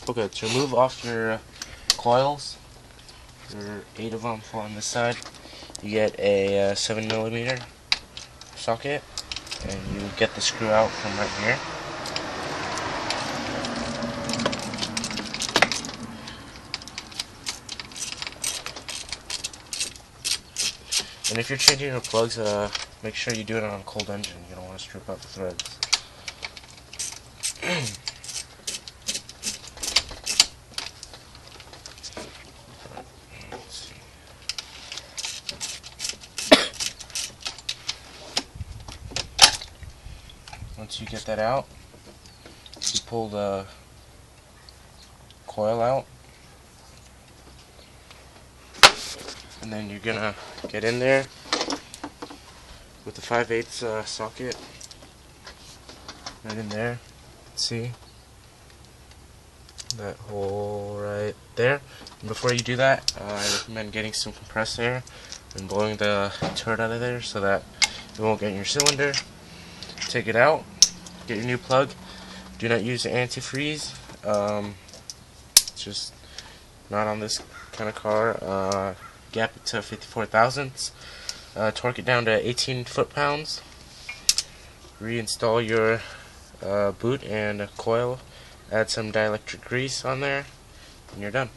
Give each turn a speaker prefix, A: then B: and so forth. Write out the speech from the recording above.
A: Okay, to remove off your coils, there are 8 of them on this side. You get a 7mm socket, and you get the screw out from right here. And if you're changing your plugs, make sure you do it on a cold engine. You don't want to strip out the threads. Once you get that out, you pull the coil out, and then you're gonna get in there with the 5/8 socket right in there. See that hole right there? And before you do that, I recommend getting some compressed air and blowing the turd out of there so that it won't get in your cylinder. Take it out, get your new plug. Do not use antifreeze. It's just not on this kind of car. Gap it to 54 thousandths. Torque it down to 18 foot-pounds. Reinstall your boot and coil. Add some dielectric grease on there, and you're done.